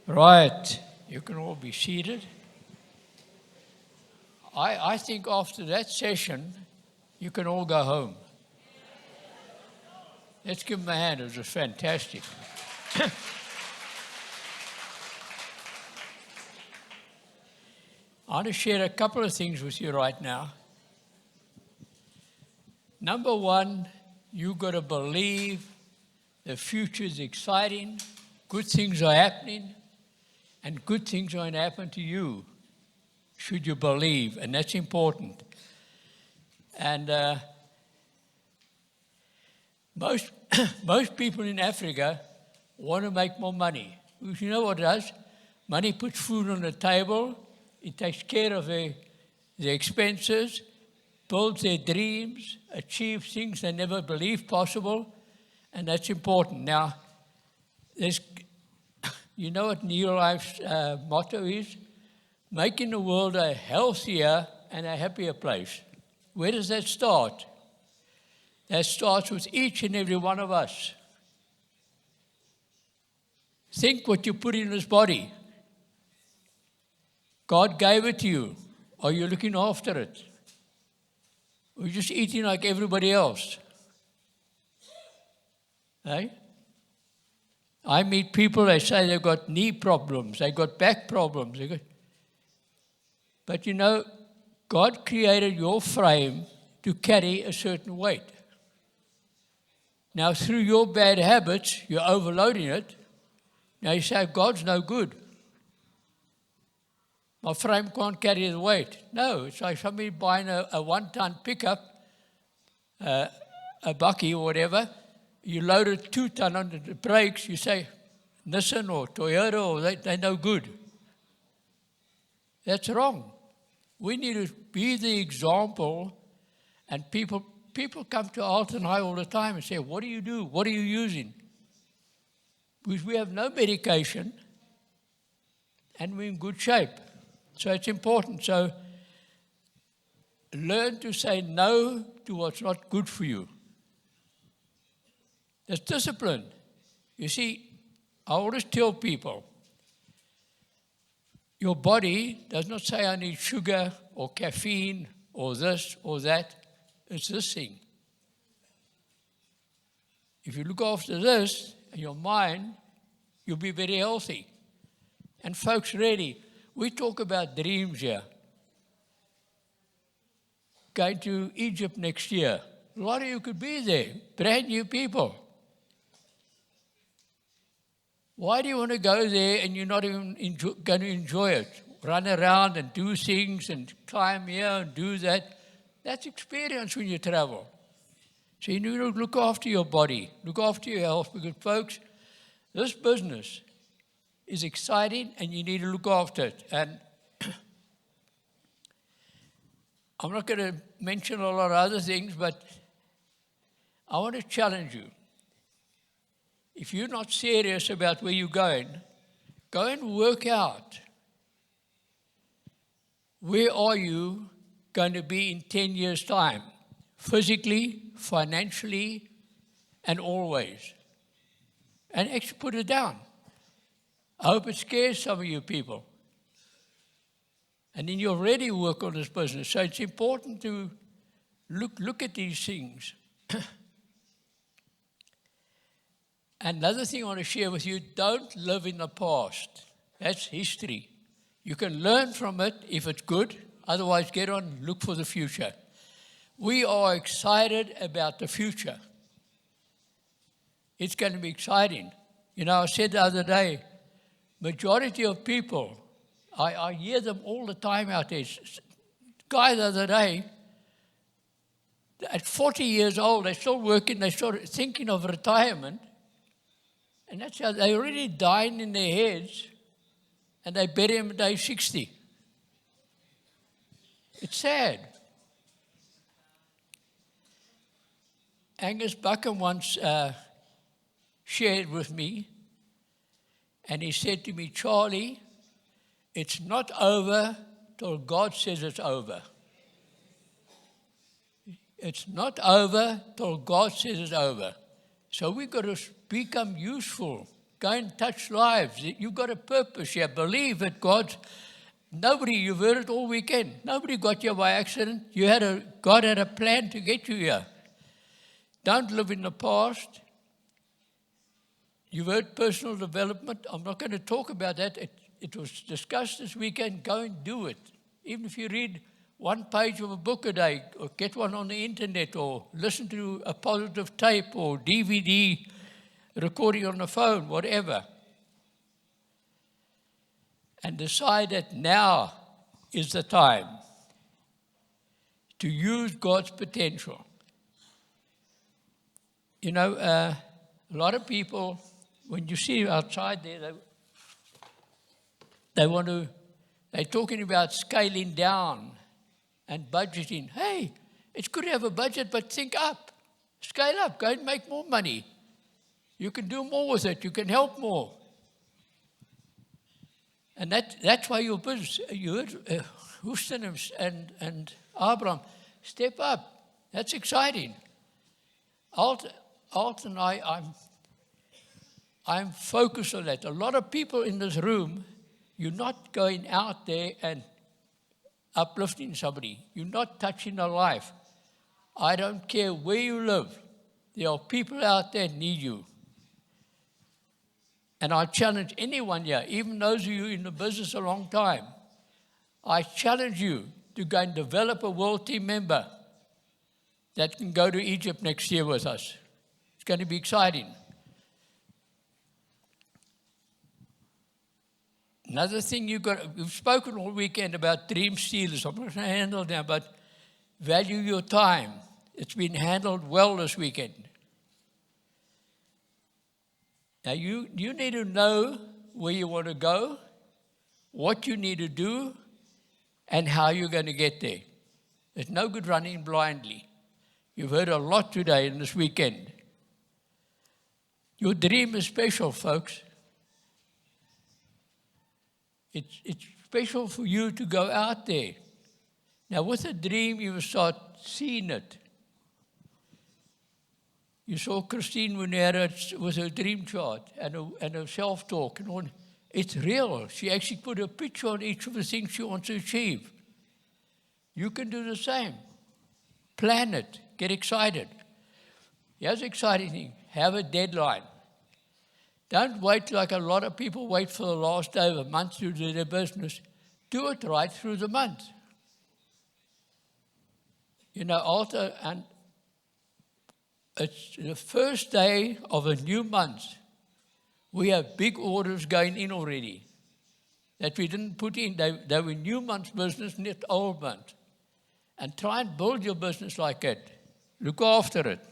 Right, you can all be seated. I think after that session, you can all go home. Let's give them a hand, it was fantastic. I want to share a couple of things with you right now. Number one, you've got to believe the future is exciting, good things are happening, and good things are going to happen to you, should you believe, and that's important. And most people in Africa want to make more money. Because you know what it does? Money puts food on the table, it takes care of their expenses, builds their dreams, achieves things they never believed possible, and that's important. Now, you know what New Life's motto is? Making the world a healthier and a happier place. Where does that start? That starts with each and every one of us. Think what you put in this body. God gave it to you. Are you looking after it? Or are you just eating like everybody else? Hey? I meet people, they say they've got knee problems, they've got back problems. But you know, God created your frame to carry a certain weight. Now, through your bad habits, you're overloading it. Now you say, God's no good. My frame can't carry the weight. No, it's like somebody buying a one-ton pickup, a bucky or whatever. You load a 2-ton under the brakes, you say, Nissan or Toyota, or they're no good. That's wrong. We need to be the example, and people come to Alton High all the time and say, what do you do? What are you using? Because we have no medication, and we're in good shape. So it's important. So learn to say no to what's not good for you. That's discipline. You see, I always tell people, your body does not say I need sugar or caffeine or this or that. It's this thing. If you look after this and your mind, you'll be very healthy. And folks, really, we talk about dreams here. Going to Egypt next year. A lot of you could be there, brand new people. Why do you want to go there and you're not even going to enjoy it? Run around and do things and climb here and do that. That's experience when you travel. So you need to look after your body, look after your health, because folks, this business is exciting and you need to look after it. And I'm not going to mention a lot of other things, but I want to challenge you. If you're not serious about where you're going, go and work out. Where are you going to be in 10 years' time? Physically, financially, and always. And actually put it down. I hope it scares some of you people. And then you already work on this business. So it's important to look at these things. Another thing I want to share with you, don't live in the past. That's history. You can learn from it if it's good. Otherwise, get on, look for the future. We are excited about the future. It's going to be exciting. You know, I said the other day, majority of people, I hear them all the time out there. Guy the other day, at 40 years old, they're still working, they're still thinking of retirement. And that's how they're already dying in their heads, and they bury him at age 60. It's sad. Angus Buckham once shared with me, and he said to me, Charlie, it's not over till God says it's over. It's not over till God says it's over. So we've got to become useful Go and touch lives. You've got a purpose here. Believe that nobody, you've heard it all weekend, nobody got here by accident. God had a plan to get you here. Don't live in the past. You've heard personal development. I'm not going to talk about that. It was discussed this weekend. Go and do it. Even if you read one page of a book a day, or get one on the internet, or listen to a positive tape or DVD recording on the phone, whatever. And decide that now is the time to use God's potential. You know, a lot of people, when you see outside there, they're talking about scaling down and budgeting. Hey, it's good to have a budget, but think up. Scale up. Go and make more money. You can do more with it. You can help more. And that's why your business, you heard Houston and Abraham, step up. That's exciting. Alt and I'm focused on that. A lot of people in this room, you're not going out there and uplifting somebody. You're not touching their life. I don't care where you live. There are people out there that need you. And I challenge anyone here, even those of you in the business a long time, I challenge you to go and develop a world team member that can go to Egypt next year with us. It's going to be exciting. Another thing we've spoken all weekend about dream stealers. I'm not going to handle them, but value your time. It's been handled well this weekend. Now, you need to know where you want to go, what you need to do, and how you're going to get there. There's no good running blindly. You've heard a lot today and this weekend. Your dream is special, folks. It's special for you to go out there. Now, with a dream, you will start seeing it. You saw Christine when with her dream chart and her self-talk and all. It's real. She actually put a picture on each of the things she wants to achieve. You can do the same. Plan it. Get excited. Here's the exciting thing. Have a deadline. Don't wait like a lot of people wait for the last day of a month to do their business. Do it right through the month. You know, and it's the first day of a new month. We have big orders going in already that we didn't put in. They were new month's business, not old month. And try and build your business like that. Look after it.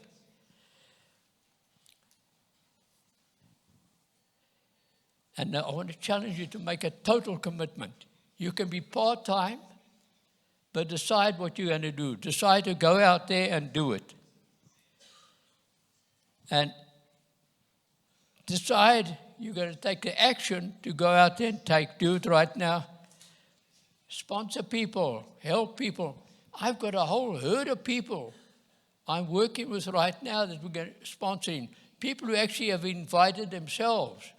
And I want to challenge you to make a total commitment. You can be part-time, but decide what you're going to do. Decide to go out there and do it. And decide you're going to take the action to go out there and do it right now. Sponsor people, help people. I've got a whole herd of people I'm working with right now that we're going to sponsoring. People who actually have invited themselves.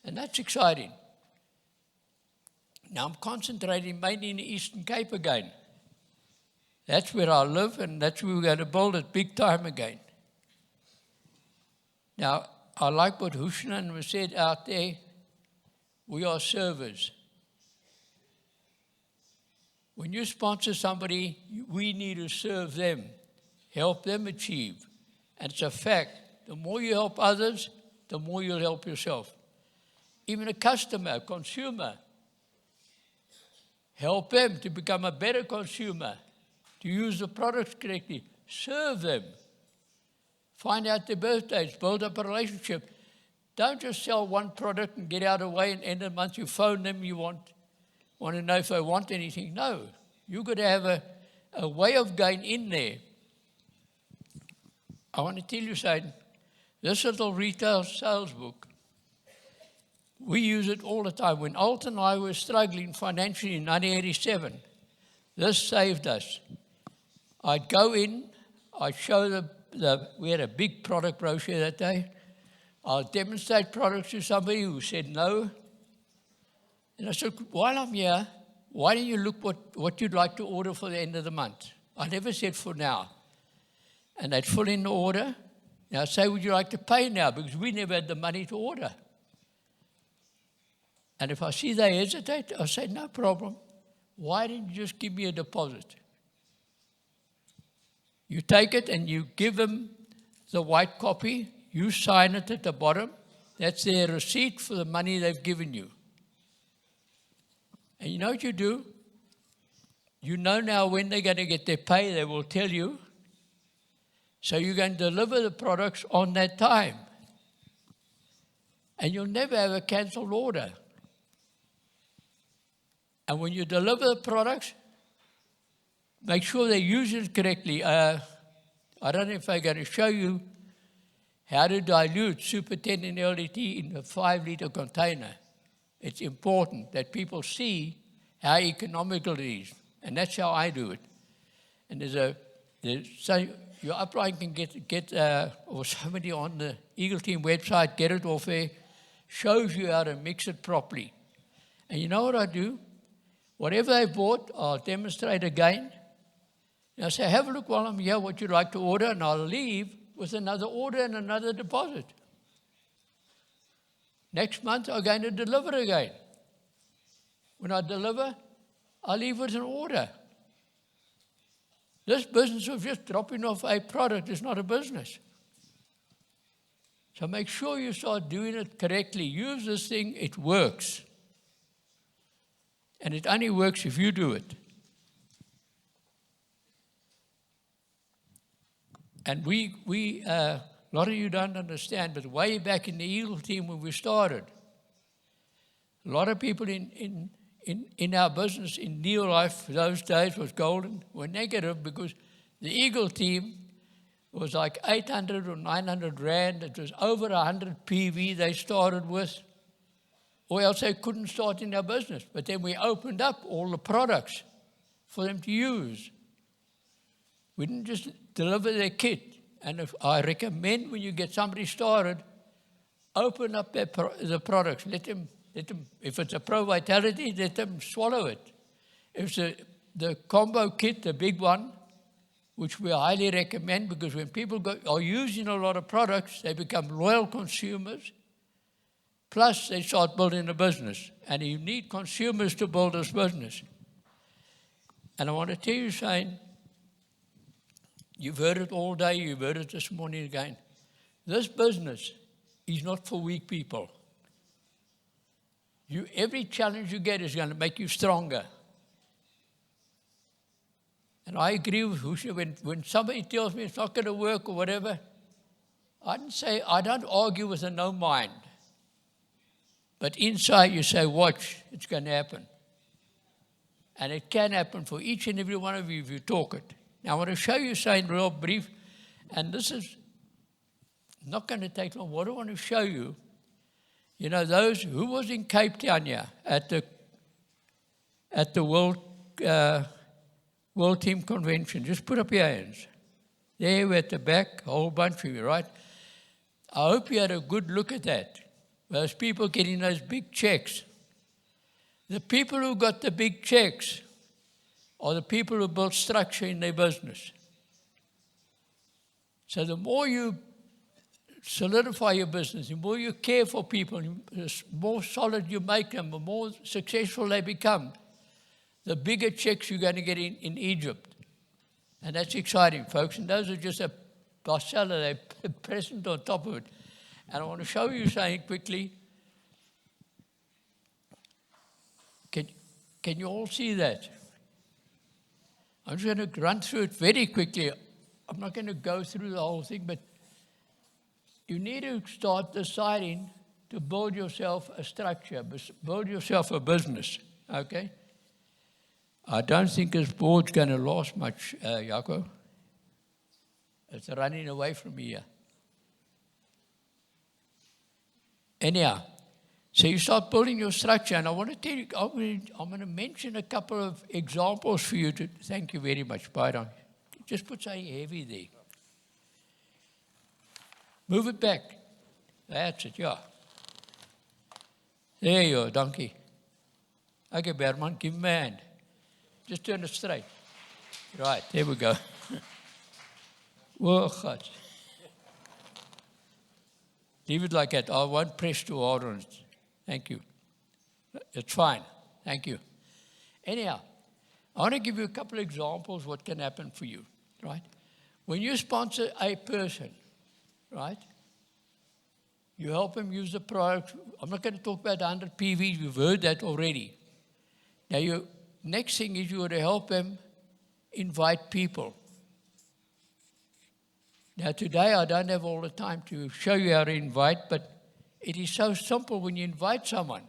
And that's exciting. Now I'm concentrating mainly in the Eastern Cape again. That's where I live, and that's where we're going to build it big time again. Now, I like what Hushnan was said out there. We are servers. When you sponsor somebody, we need to serve them, help them achieve. And it's a fact. The more you help others, the more you'll help yourself. Even a customer, consumer, help them to become a better consumer, to use the products correctly, serve them. Find out their birthdays, build up a relationship. Don't just sell one product and get out of the way and end of the month you phone them, you want to know if they want anything. No, you've got to have a way of going in there. I want to tell you something. This little retail sales book, we use it all the time. When Alt and I were struggling financially in 1987, this saved us. I'd go in, I'd show we had a big product brochure that day. I'll demonstrate products to somebody who said no. And I said, while I'm here, why don't you look what you'd like to order for the end of the month? I never said for now. And they'd fill in the order. And I'd say, would you like to pay now? Because we never had the money to order. And if I see they hesitate, I'll say, no problem. Why didn't you just give me a deposit? You take it and you give them the white copy. You sign it at the bottom. That's their receipt for the money they've given you. And you know what you do? You know now when they're going to get their pay, they will tell you. So you're going to deliver the products on that time. And you'll never have a cancelled order. And when you deliver the products, make sure they use it correctly. I don't know if I'm going to show you how to dilute Super 10 and LDT in a 5-liter container. It's important that people see how economical it is. And that's how I do it. And so your upline can get or somebody on the Eagle Team website, get it off there, shows you how to mix it properly. And you know what I do? Whatever they bought, I'll demonstrate again. And I say, have a look while I'm here, what you'd like to order, and I'll leave with another order and another deposit. Next month, I'm going to deliver again. When I deliver, I'll leave with an order. This business of just dropping off a product is not a business. So make sure you start doing it correctly. Use this thing, it works. And it only works if you do it. And a lot of you don't understand, but way back in the Eagle Team when we started, a lot of people in our business, in Neo Life, those days was golden, were negative because the Eagle Team was like 800 or 900 Rand. It was over 100 PV they started with, or else they couldn't start in our business. But then we opened up all the products for them to use. We didn't just deliver their kit. And if I recommend when you get somebody started, open up the products. Let them, if it's a Pro Vitality, let them swallow it. If it's the combo kit, the big one, which we highly recommend, because when people are using a lot of products, they become loyal consumers. Plus, they start building a business. And you need consumers to build this business. And I want to tell you, Shane, you've heard it all day, you've heard it this morning again. This business is not for weak people. Every challenge you get is going to make you stronger. And I agree with Husha. When somebody tells me it's not going to work or whatever, I don't argue with a no mind. But inside you say, watch, it's going to happen. And it can happen for each and every one of you if you talk it. Now I want to show you something real brief. And this is not going to take long. What I want to show you, you know, those who was in Cape Town here at the World Team Convention. Just put up your hands. There we're at the back, a whole bunch of you, right? I hope you had a good look at that. Those people getting those big checks. The people who got the big checks are the people who built structure in their business. So the more you solidify your business, the more you care for people, the more solid you make them, the more successful they become, the bigger checks you're going to get in Egypt. And that's exciting, folks. And those are just a bestseller, they're present on top of it. And I want to show you something quickly. Can you all see that? I'm just going to run through it very quickly. I'm not going to go through the whole thing, but you need to start deciding to build yourself a structure, build yourself a business, okay? I don't think this board's going to last much, Jaco. It's running away from me here. Anyhow, so you start building your structure, and I want to tell you, I'm going to mention a couple of examples for you to, thank you very much, Byron. Just put something heavy there. Move it back. That's it, yeah. There you are, donkey. Okay, Berman, give him a hand. Just turn it straight. Right, there we go. Oh, God. Leave it like that. I won't press too hard on it. Thank you. It's fine. Thank you. Anyhow, I want to give you a couple of examples what can happen for you, right? When you sponsor a person, right, you help him use the product. I'm not going to talk about 100 PVs. You've heard that already. Now, next thing is you got to help him invite people. Now, today I don't have all the time to show you how to invite, but it is so simple when you invite someone.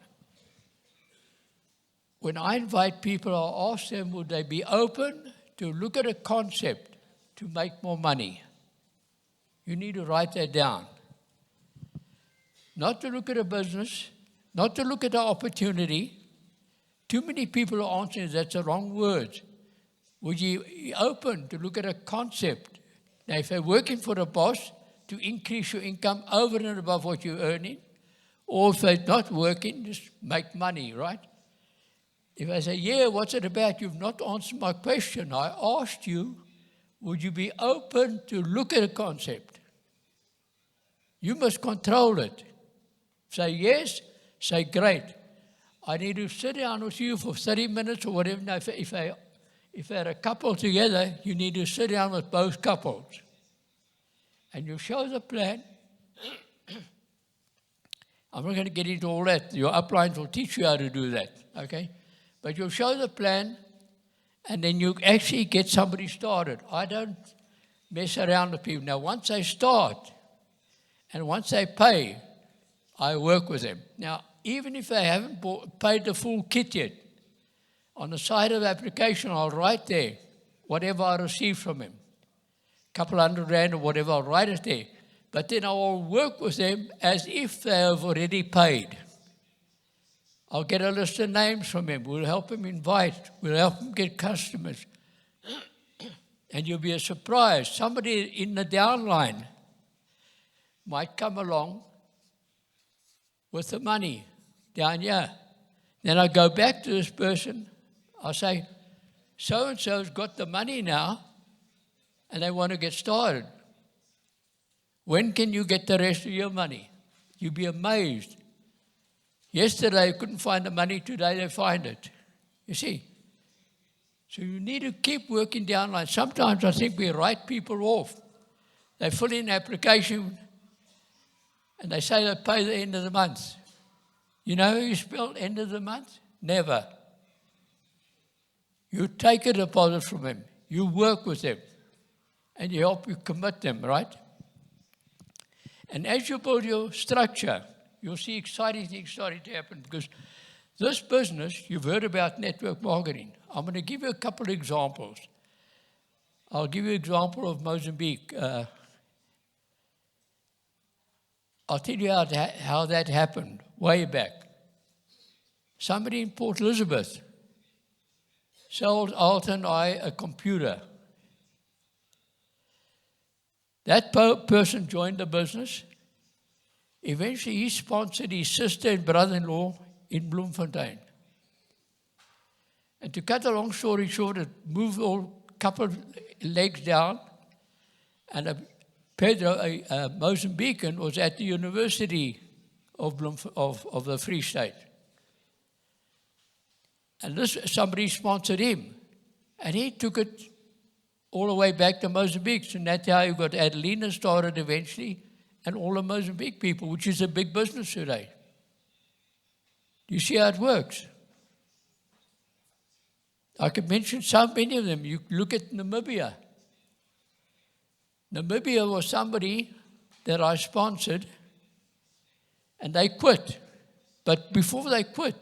When I invite people, I ask them, would they be open to look at a concept to make more money? You need to write that down. Not to look at a business, not to look at an opportunity. Too many people are answering that's the wrong word. Would you be open to look at a concept? Now, if they're working for the boss, to increase your income over and above what you're earning, or if they're not working, just make money, right? If I say, yeah, what's it about? You've not answered my question. I asked you, would you be open to look at a concept? You must control it. Say yes, say great. I need to sit down with you for 30 minutes or whatever. Now, if they're a couple together, you need to sit down with both couples. And you show the plan. I'm not going to get into all that. Your uplines will teach you how to do that, okay? But you'll show the plan, and then you actually get somebody started. I don't mess around with people. Now, once they start, and once they pay, I work with them. Now, even if they haven't paid the full kit yet, on the side of the application, I'll write there whatever I received from him. A couple $100 or whatever, I'll write it there. But then I will work with them as if they have already paid. I'll get a list of names from him. We'll help him invite. We'll help him get customers. And you'll be surprised. Somebody in the downline might come along with the money down here. Then I go back to this person. I say, so-and-so's got the money now, and they want to get started. When can you get the rest of your money? You'll be amazed. Yesterday, they couldn't find the money. Today, they find it. You see? So you need to keep working downline. Sometimes I think we write people off. They fill in an application, and they say they pay the end of the month. You know how you spell end of the month? Never. You take a deposit from them. You work with them. And you help you commit them, right? And as you build your structure, you'll see exciting things starting to happen, because this business, you've heard about network marketing. I'm going to give you a couple of examples. I'll give you an example of Mozambique. I'll tell you how that happened way back. Somebody in Port Elizabeth sold Alton and I a computer. That person joined the business. Eventually, he sponsored his sister and brother-in-law in Bloemfontein. And to cut a long story short, it moved a couple of legs down, and Pedro, a Mozambican, was at the University of the Free State. And somebody sponsored him, and he took it all the way back to Mozambique. So that's how you got Adelina started eventually, and all the Mozambique people, which is a big business today. Do you see how it works? I could mention so many of them. You look at Namibia. Namibia was somebody that I sponsored, and they quit. But before they quit,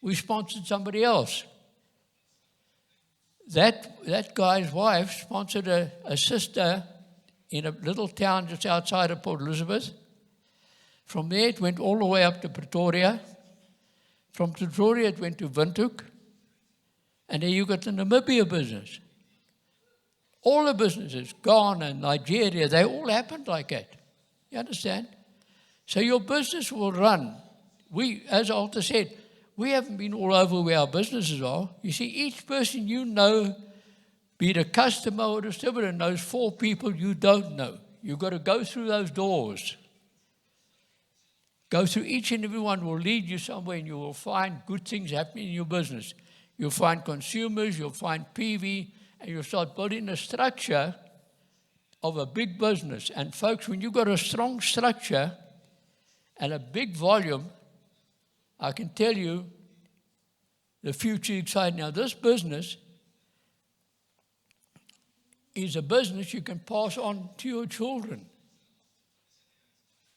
we sponsored somebody else. That guy's wife sponsored a sister in a little town just outside of Port Elizabeth. From there, it went all the way up to Pretoria. From Pretoria, it went to Windhoek. And there you got the Namibia business. All the businesses, Ghana, Nigeria, they all happened like that. You understand? So your business will run. We, as Alta said, we haven't been all over where our businesses are. You see, each person you know, be it a customer or a distributor, knows 4 people you don't know. You've got to go through those doors. Go through each and every one will lead you somewhere, and you will find good things happening in your business. You'll find consumers, you'll find PV, and you'll start building a structure of a big business. And folks, when you've got a strong structure and a big volume, I can tell you the future is exciting. Now, this business is a business you can pass on to your children.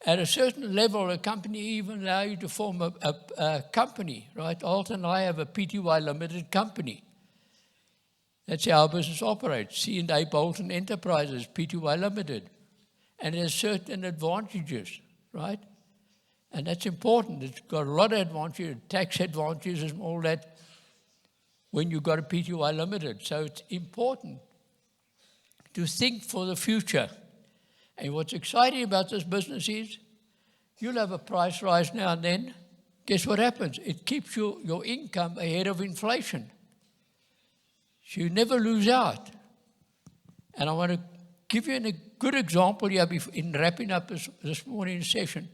At a certain level, a company even allow you to form a company, right? Alton and I have a PTY Limited company. That's how our business operates. C&A Bolton Enterprises, PTY Limited. And it has certain advantages, right? And that's important. It's got a lot of advantages, tax advantages and all that when you've got a PTY Limited. So it's important to think for the future. And what's exciting about this business is you'll have a price rise now and then. Guess what happens? It keeps your income ahead of inflation. So you never lose out. And I want to give you a good example here in wrapping up this morning's session.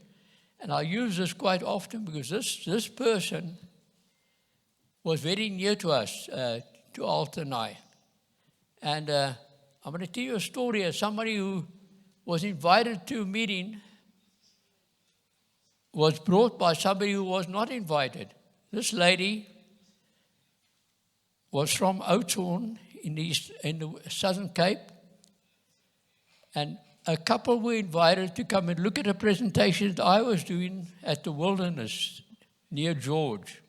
And I use this quite often because this person was very near to us, to Alta and I. And I'm going to tell you a story of somebody who was invited to a meeting, was brought by somebody who was not invited. This lady was from Oudtshoorn in the Southern Cape, and a couple were invited to come and look at a presentation that I was doing at the Wilderness near George.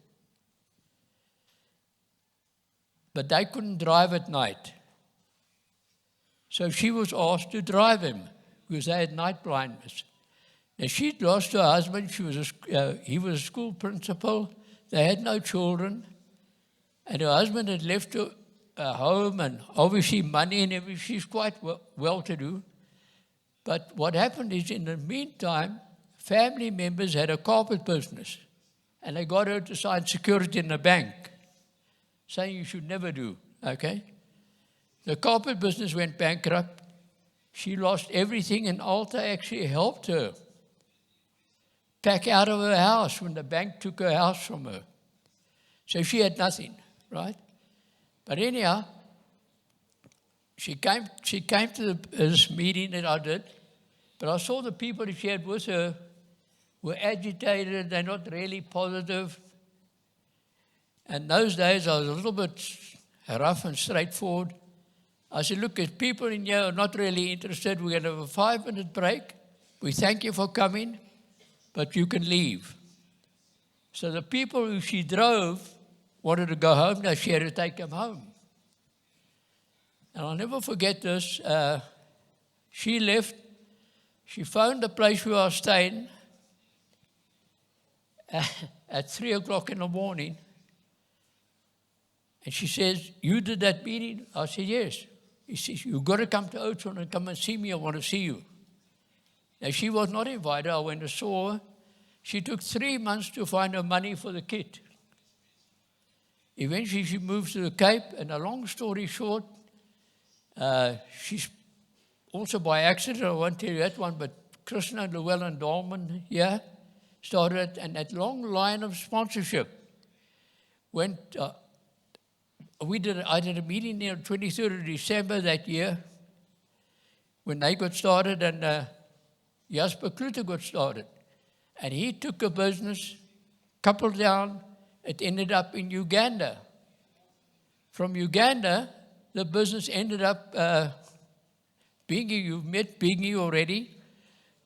But they couldn't drive at night. So she was asked to drive him because they had night blindness. Now, she'd lost her husband. He was a school principal. They had no children. And her husband had left her home and obviously money and everything. She's quite well-to-do. But what happened is, in the meantime, family members had a carpet business. And they got her to sign security in the bank, saying you should never do, okay? The carpet business went bankrupt. She lost everything, and Alta actually helped her pack out of her house when the bank took her house from her. So she had nothing, right? But anyhow, she came to this meeting that I did, but I saw the people that she had with her were agitated. They're not really positive. And those days I was a little bit rough and straightforward. I said, look, if people in here are not really interested, we're going to have a 5-minute break. We thank you for coming, but you can leave. So the people who she drove wanted to go home. Now she had to take them home. And I'll never forget this. She left. She phoned the place where I was staying at 3 o'clock in the morning. And she says, you did that meeting? I said, yes. He says, you've got to come to Oudtshoorn and come and see me. I want to see you. Now, she was not invited. I went and saw her. She took 3 months to find her money for the kit. Eventually, she moved to the Cape. And a long story short, she's also by accident, I won't tell you that one, but Krishna Llewellyn Dolman here started, and that long line of sponsorship went... I did a meeting there on 23rd of December that year when they got started, and Jasper Klute got started. And he took a business, coupled down, it ended up in Uganda. From Uganda, the business ended up, Bingi, you've met Bingi already,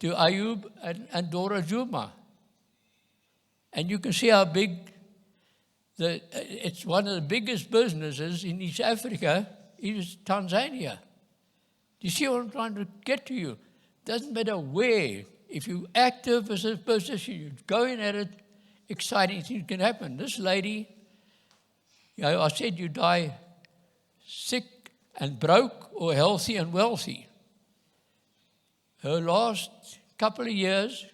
to Ayub and Dora Juma. And you can see how big... it's one of the biggest businesses in East Africa is Tanzania. Do you see what I'm trying to get to you? Doesn't matter where. If you're active as a business, you're going at it, exciting things can happen. This lady, I said you die sick and broke or healthy and wealthy. Her last couple of years,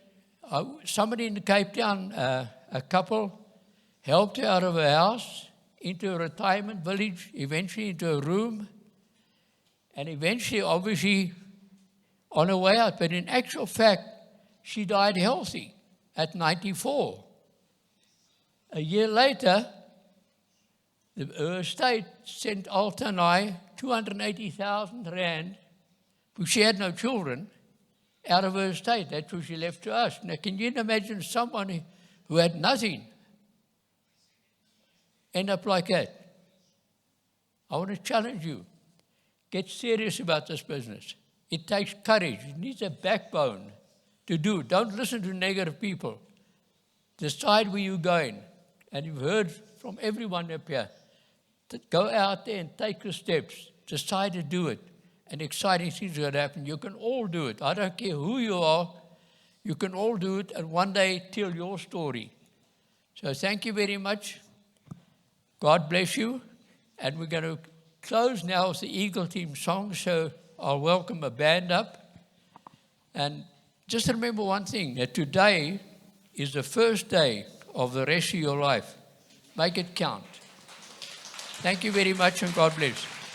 Somebody in Cape Town, a couple, helped her out of her house into a retirement village, eventually into a room, and eventually, obviously, on her way out. But in actual fact, she died healthy at 94. A year later, her estate sent Alta and I 280,000 rand, because she had no children, out of her estate. That's what she left to us. Now, can you imagine someone who had nothing end up like that? I want to challenge you. Get serious about this business. It takes courage. It needs a backbone to do it. Don't listen to negative people. Decide where you're going. And you've heard from everyone up here. To go out there and take the steps. Decide to do it. And exciting things are going to happen. You can all do it. I don't care who you are. You can all do it and one day tell your story. So thank you very much. God bless you. And we're going to close now with the Eagle Team song. So I'll welcome a band up. And just remember one thing, that today is the first day of the rest of your life. Make it count. Thank you very much and God bless.